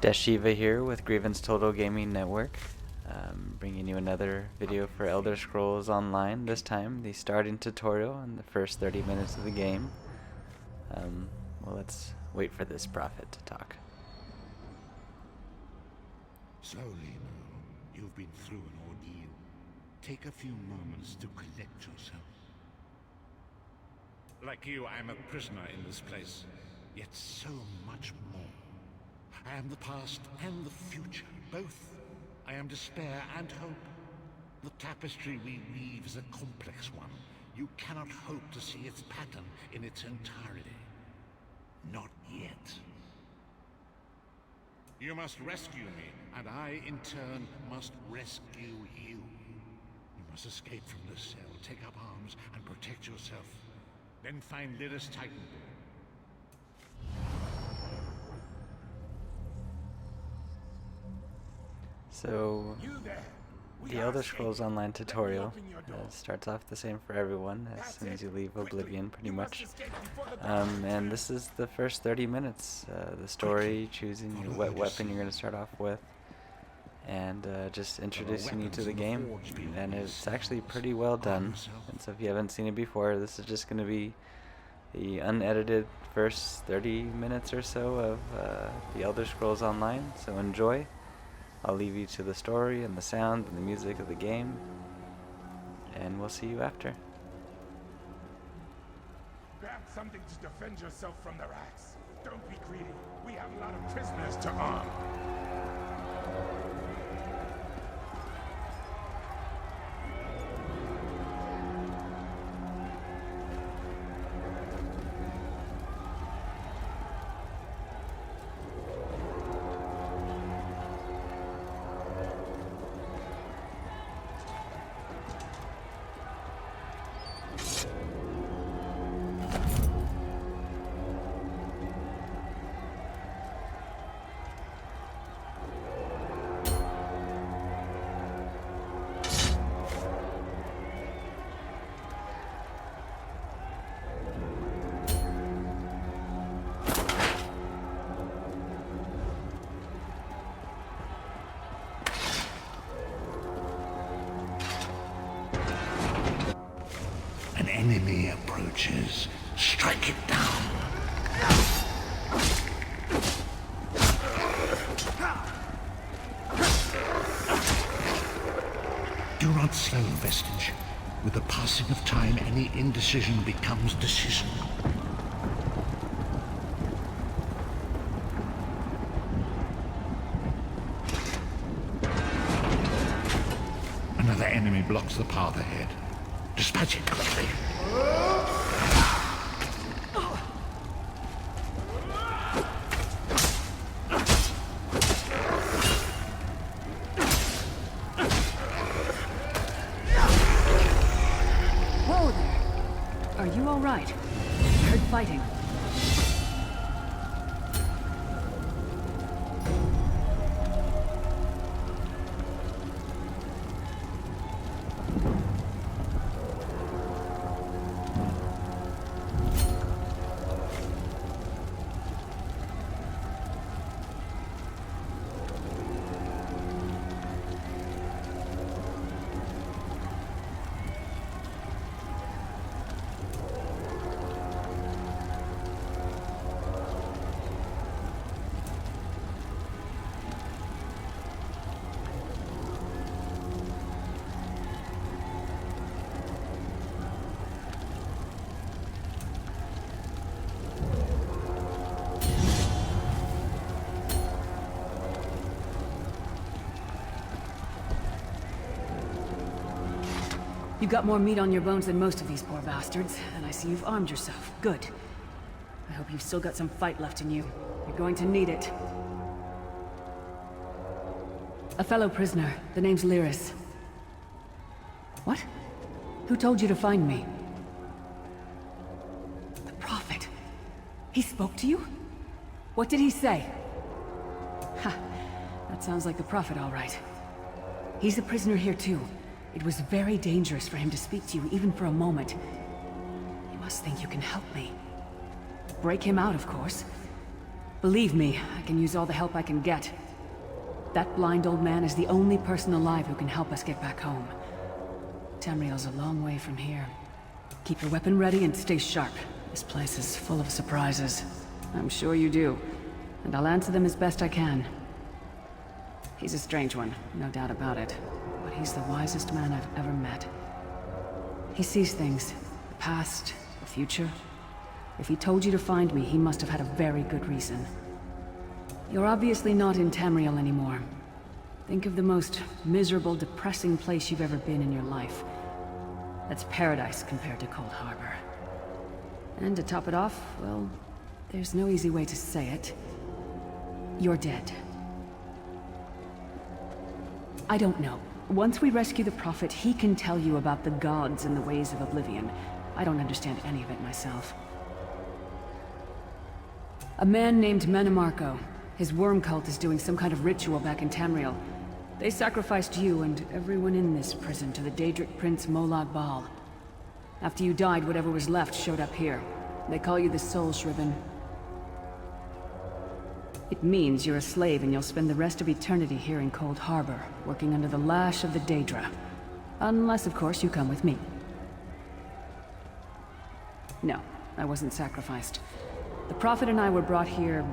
Deshiva here with Grievance Total Gaming Network, bringing you another video for Elder Scrolls Online, this time the starting tutorial in the first 30 minutes of the game. Well, let's wait for this prophet to talk. Slowly now, you've been through an ordeal. Take a few moments to collect yourself. Like you, I'm a prisoner in this place, yet so much more. I am the past and the future, both. I am despair and hope. The tapestry we weave is a complex one. You cannot hope to see its pattern in its entirety. Not yet. You must rescue me, and I, in turn, must rescue you. You must escape from this cell, take up arms, and protect yourself. Then find Lyris Titanborn. So, the Elder Scrolls Online tutorial starts off the same for everyone as soon as you leave Oblivion, pretty much. And this is the first 30 minutes. The story, choosing what weapon you're going to start off with, and just introducing you to the game. And it's actually pretty well done. And so if you haven't seen it before, this is just going to be the unedited first 30 minutes or so of the Elder Scrolls Online. So enjoy. I'll leave you to the story and the sound and the music of the game, and we'll see you after. Grab something to defend yourself from the rats. Don't be greedy. We have a lot of prisoners to arm. An enemy approaches. Strike it down. Do not slow, Vestige. With the passing of time, any indecision becomes decision. Another enemy blocks the path ahead. Dispatch it quickly. Whoa there! Are you all right? Heard fighting. You got more meat on your bones than most of these poor bastards, and I see you've armed yourself. Good. I hope you've still got some fight left in you. You're going to need it. A fellow prisoner. The name's Lyris. What? Who told you to find me? The Prophet. He spoke to you? What did he say? Ha! That sounds like the Prophet, all right. He's a prisoner here too. It was very dangerous for him to speak to you, even for a moment. You must think you can help me. Break him out, of course. Believe me, I can use all the help I can get. That blind old man is the only person alive who can help us get back home. Tamriel's a long way from here. Keep your weapon ready and stay sharp. This place is full of surprises. I'm sure you do. And I'll answer them as best I can. He's a strange one, no doubt about it. But he's the wisest man I've ever met. He sees things. The past, the future. If he told you to find me, he must have had a very good reason. You're obviously not in Tamriel anymore. Think of the most miserable, depressing place you've ever been in your life. That's paradise compared to Cold Harbor. And to top it off, well, there's no easy way to say it. You're dead. I don't know. Once we rescue the Prophet, he can tell you about the gods and the ways of Oblivion. I don't understand any of it myself. A man named Mannimarco. His worm cult is doing some kind of ritual back in Tamriel. They sacrificed you and everyone in this prison to the Daedric Prince Molag Bal. After you died, whatever was left showed up here. They call you the Soul Shriven. It means you're a slave and you'll spend the rest of eternity here in Cold Harbor, working under the lash of the Daedra. Unless, of course, you come with me. No, I wasn't sacrificed. The Prophet and I were brought here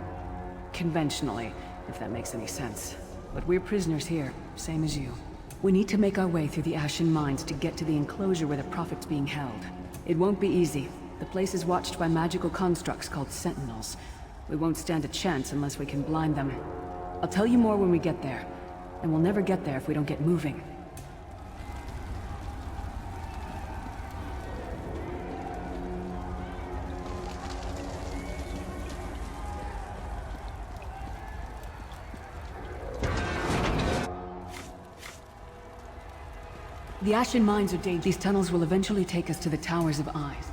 conventionally, if that makes any sense. But we're prisoners here, same as you. We need to make our way through the Ashen Mines to get to the enclosure where the Prophet's being held. It won't be easy. The place is watched by magical constructs called Sentinels. We won't stand a chance unless we can blind them. I'll tell you more when we get there. And we'll never get there if we don't get moving. The Ashen Mines are dangerous. These tunnels will eventually take us to the Towers of Eyes.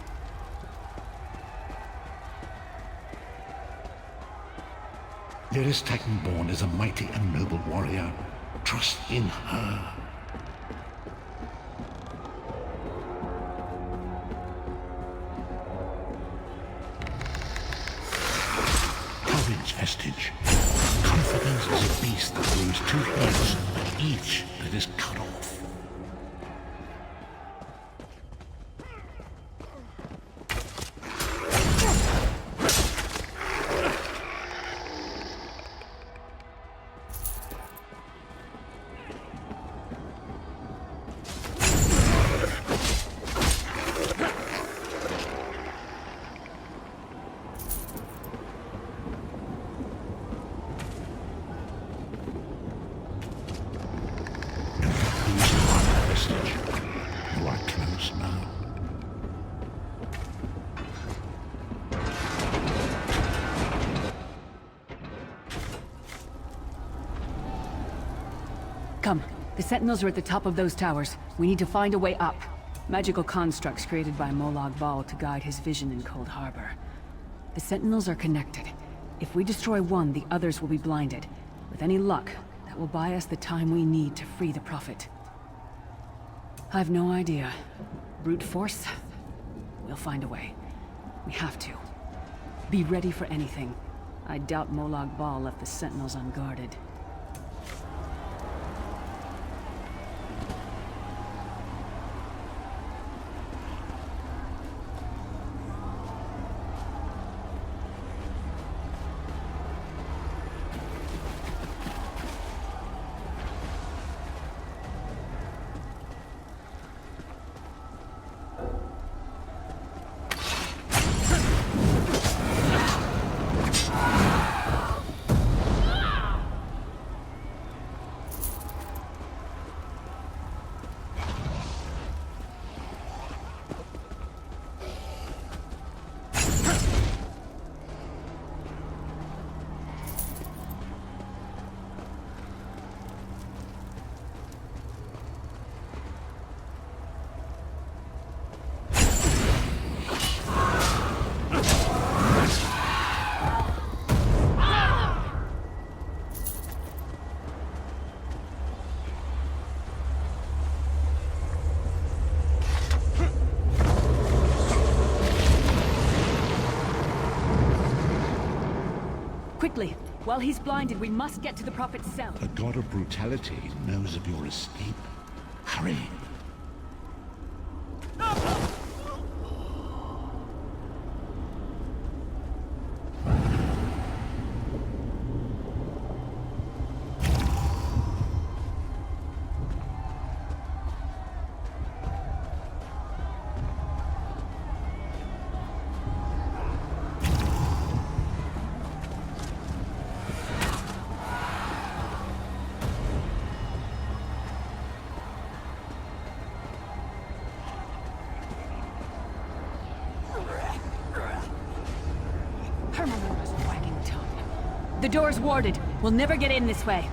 Lyris Titanborn is a mighty and noble warrior. Trust in her. Courage, Vestige. Confidence is a beast that grows two heads, but each that is cut off. You are close now. Come. The Sentinels are at the top of those towers. We need to find a way up. Magical constructs created by Molag Bal to guide his vision in Cold Harbor. The Sentinels are connected. If we destroy one, the others will be blinded. With any luck, that will buy us the time we need to free the Prophet. I've no idea. Brute force? We'll find a way. We have to. Be ready for anything. I doubt Molag Bal left the Sentinels unguarded. Quickly! While he's blinded, we must get to the Prophet's cell. The god of brutality knows of your escape. Hurry! Hermalora's wagging tongue. The door's warded. We'll never get in this way.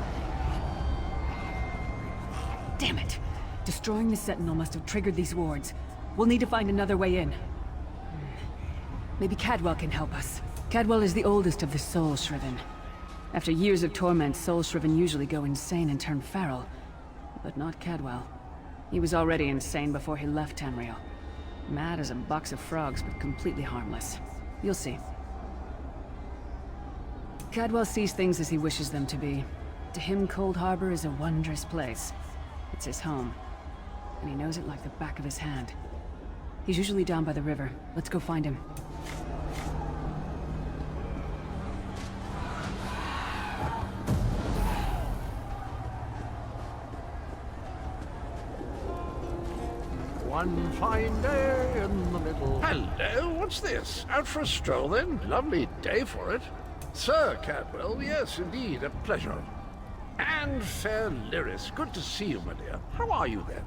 Damn it. Destroying the Sentinel must have triggered these wards. We'll need to find another way in. Maybe Cadwell can help us. Cadwell is the oldest of the Soul Shriven. After years of torment, Soul Shriven usually go insane and turn feral. But not Cadwell. He was already insane before he left Tamriel. Mad as a box of frogs, but completely harmless. You'll see. Cadwell sees things as he wishes them to be. To him, Cold Harbor is a wondrous place. It's his home. And he knows it like the back of his hand. He's usually down by the river. Let's go find him. One fine day in the middle. Hello, what's this? Out for a stroll then? Lovely day for it. Sir Cadwell, yes, indeed, a pleasure. And fair Lyris, good to see you, my dear. How are you then?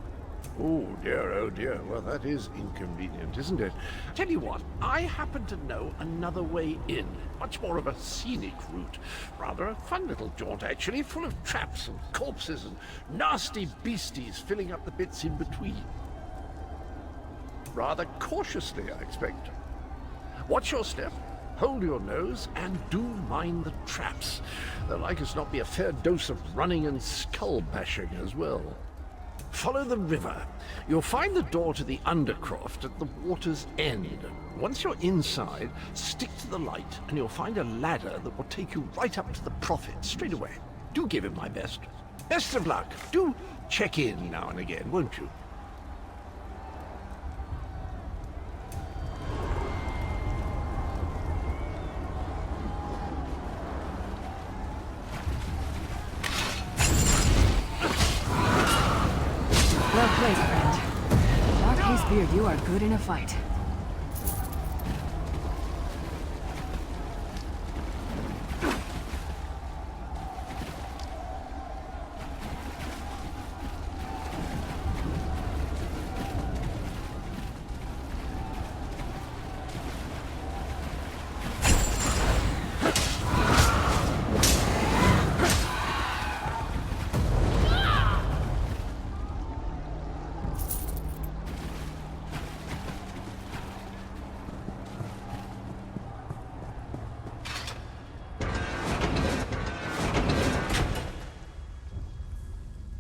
Oh dear, well that is inconvenient, isn't it? Tell you what, I happen to know another way in. Much more of a scenic route. Rather a fun little jaunt, actually, full of traps and corpses and nasty beasties filling up the bits in between. Rather cautiously, I expect. Watch your step, hold your nose, and do mind the traps. There'll like as not be a fair dose of running and skull bashing as well. Follow the river. You'll find the door to the Undercroft at the water's end. Once you're inside, stick to the light, and you'll find a ladder that will take you right up to the Prophet straight away. Do give him my best. Best of luck. Do check in now and again, won't you? Well played, friend. Dark Beard, you are good in a fight.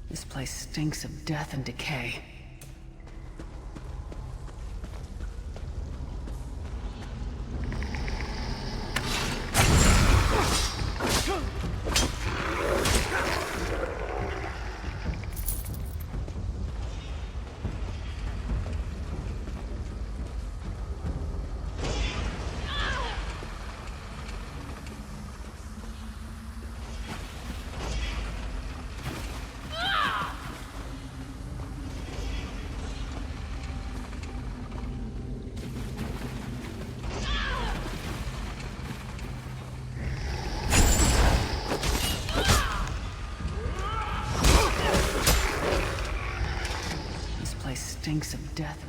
This place stinks of death and decay. Stinks of death.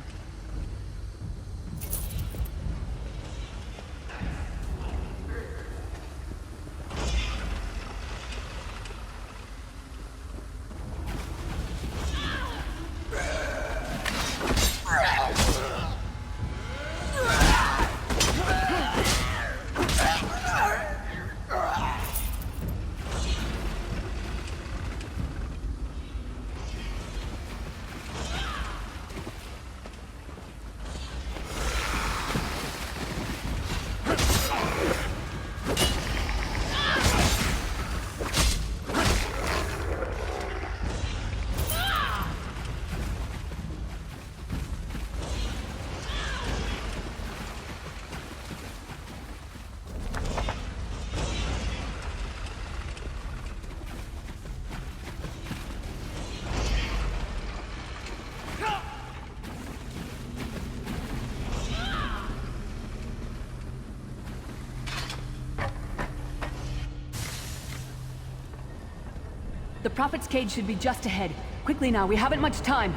The Prophet's cage should be just ahead. Quickly now, we haven't much time.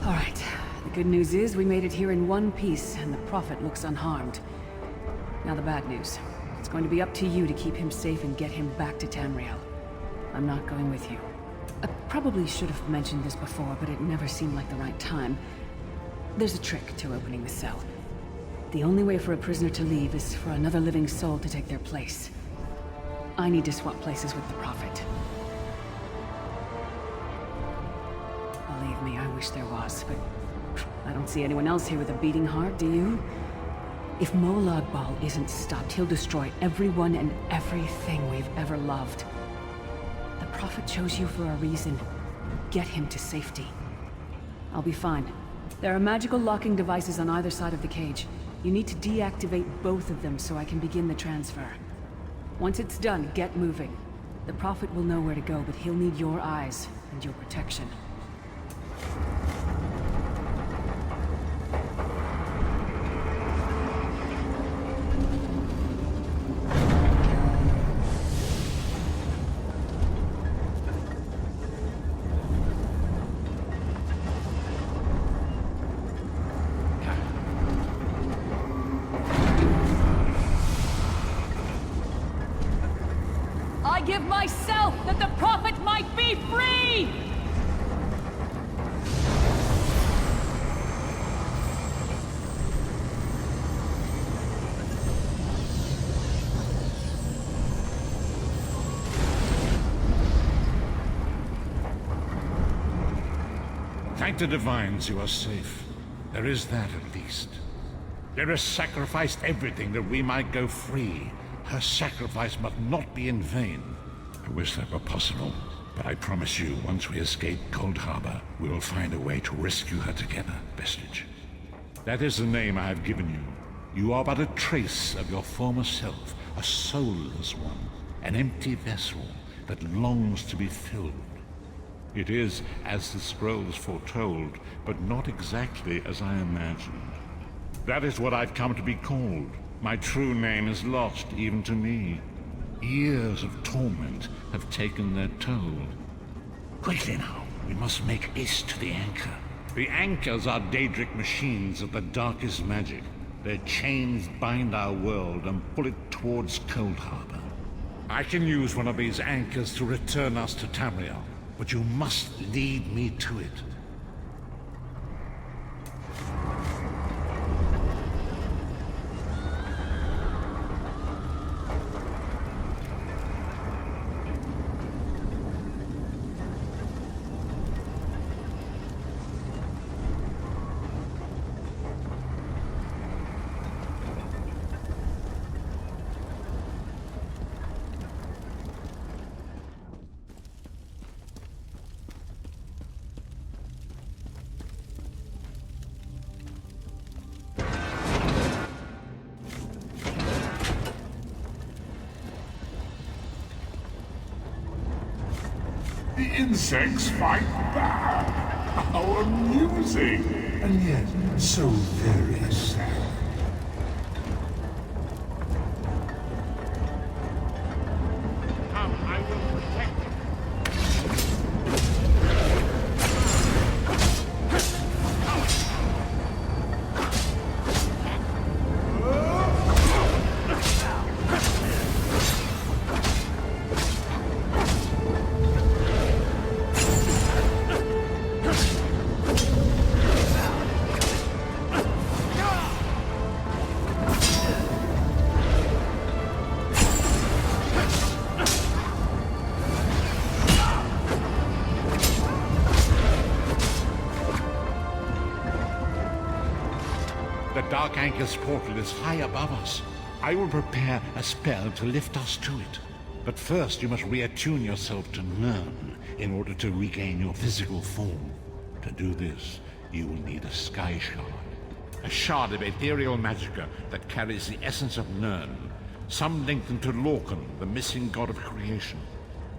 All right. The good news is we made it here in one piece, and the Prophet looks unharmed. Now the bad news. It's going to be up to you to keep him safe and get him back to Tamriel. I'm not going with you. I probably should have mentioned this before, but it never seemed like the right time. There's a trick to opening the cell. The only way for a prisoner to leave is for another living soul to take their place. I need to swap places with the Prophet. Believe me, I wish there was, but I don't see anyone else here with a beating heart, do you? If Molag Bal isn't stopped, he'll destroy everyone and everything we've ever loved. The Prophet chose you for a reason. Get him to safety. I'll be fine. There are magical locking devices on either side of the cage. You need to deactivate both of them so I can begin the transfer. Once it's done, get moving. The Prophet will know where to go, but he'll need your eyes and your protection. I give myself that the Prophet might be free! Thank the Divines you are safe. There is that at least. Lyra sacrificed everything that we might go free. Her sacrifice must not be in vain. I wish that were possible, but I promise you, once we escape Cold Harbor, we will find a way to rescue her together, Vestige. That is the name I have given you. You are but a trace of your former self, a soulless one, an empty vessel that longs to be filled. It is as the scrolls foretold, but not exactly as I imagined. That is what I've come to be called. My true name is lost even to me. Years of torment have taken their toll. Quickly now, we must make haste to the anchor. The anchors are Daedric machines of the darkest magic. Their chains bind our world and pull it towards Cold Harbor. I can use one of these anchors to return us to Tamriel, but you must lead me to it. The insects fight back. How amusing! And yet, so very sad. Come, I will protect you. The Dark Anchor's portal is high above us. I will prepare a spell to lift us to it. But first you must reattune yourself to Nirn in order to regain your physical form. To do this, you will need a Sky Shard. A shard of ethereal magicka that carries the essence of Nirn. Some link them to Lorcan, the missing god of creation.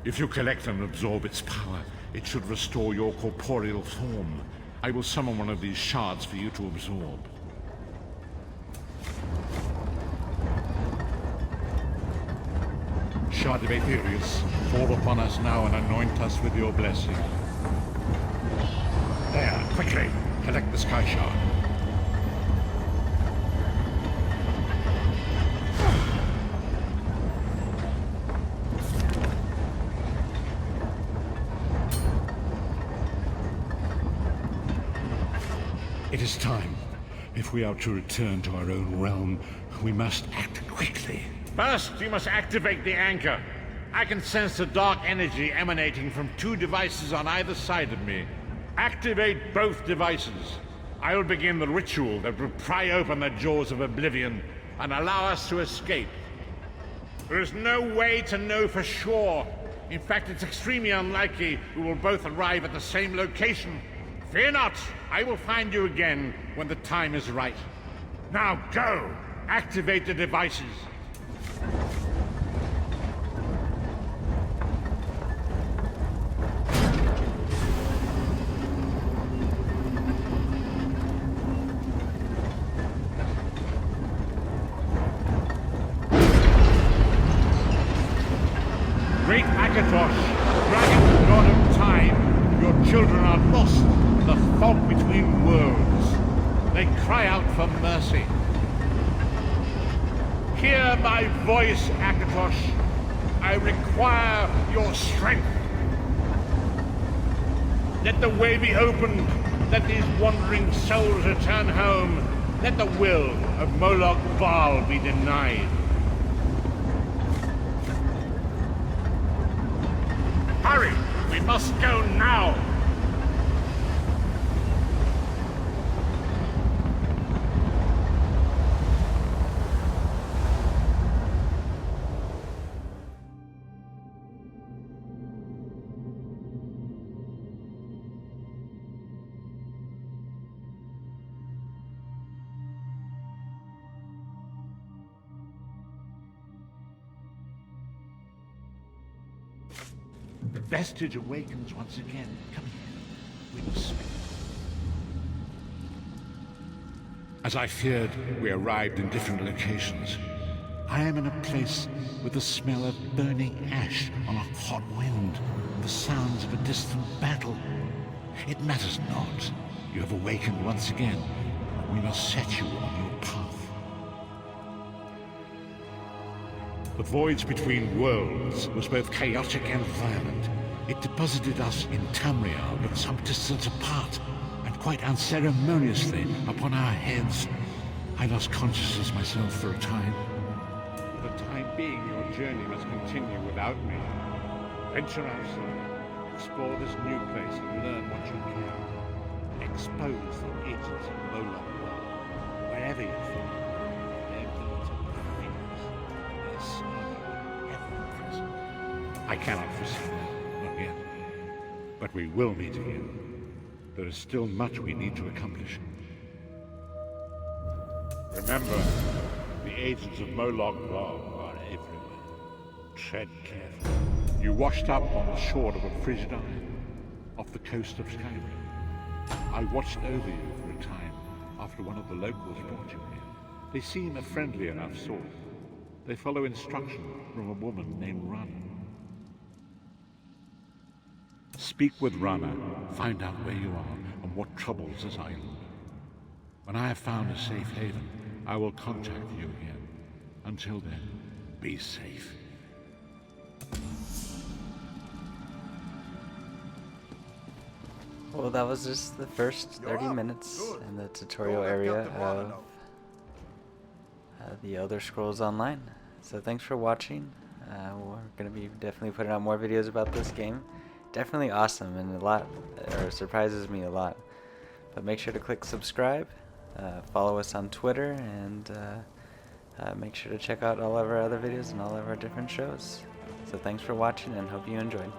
If you collect and absorb its power, it should restore your corporeal form. I will summon one of these shards for you to absorb. Shard of Aetherius, fall upon us now and anoint us with your blessing. There, quickly, collect the Sky Shard. It is time. If we are to return to our own realm, we must act quickly. First, you must activate the anchor. I can sense the dark energy emanating from 2 devices on either side of me. Activate both devices. I will begin the ritual that will pry open the jaws of oblivion and allow us to escape. There is no way to know for sure. In fact, it's extremely unlikely we will both arrive at the same location. Fear not, I will find you again when the time is right. Now go! Activate the devices. Great Akatosh, dragon god of time, your children are lost in the fog between worlds. They cry out for mercy. Hear my voice, Akatosh. I require your strength. Let the way be opened. Let these wandering souls return home. Let the will of Moloch Baal be denied. Hurry! We must go now! The vestige awakens once again. Come here. We must speak. As I feared, we arrived in different locations. I am in a place with the smell of burning ash on a hot wind, the sounds of a distant battle. It matters not. You have awakened once again. We must set you on your path. The voyage between worlds was both chaotic and violent. It deposited us in Tamriel, but some distance apart, and quite unceremoniously upon our heads. I lost consciousness myself for a time. For the time being, your journey must continue without me. Venture outside, explore this new place and learn what you can. Expose the agents of Moloch, wherever you find them. Their militant things, their sneaking, ever-present. I cannot foresee that, not yet. But we will meet again. There is still much we need to accomplish. Remember, the agents of Moloch are everywhere. Tread carefully. You washed up on the shore of a frigid island, off the coast of Skyrim. I watched over you for a time after one of the locals brought you here. They seem a friendly enough sort. They follow instruction from a woman named Rana. Speak with Rana, find out where you are and what troubles this island. When I have found a safe haven, I will contact you again. Until then, be safe. Well, that was just the first 30 minutes in the tutorial area of the Elder Scrolls Online. So thanks for watching. We're going to be definitely putting out more videos about this game. Definitely awesome and surprises me a lot. But make sure to click subscribe, follow us on Twitter, and make sure to check out all of our other videos and all of our different shows. So thanks for watching and hope you enjoyed.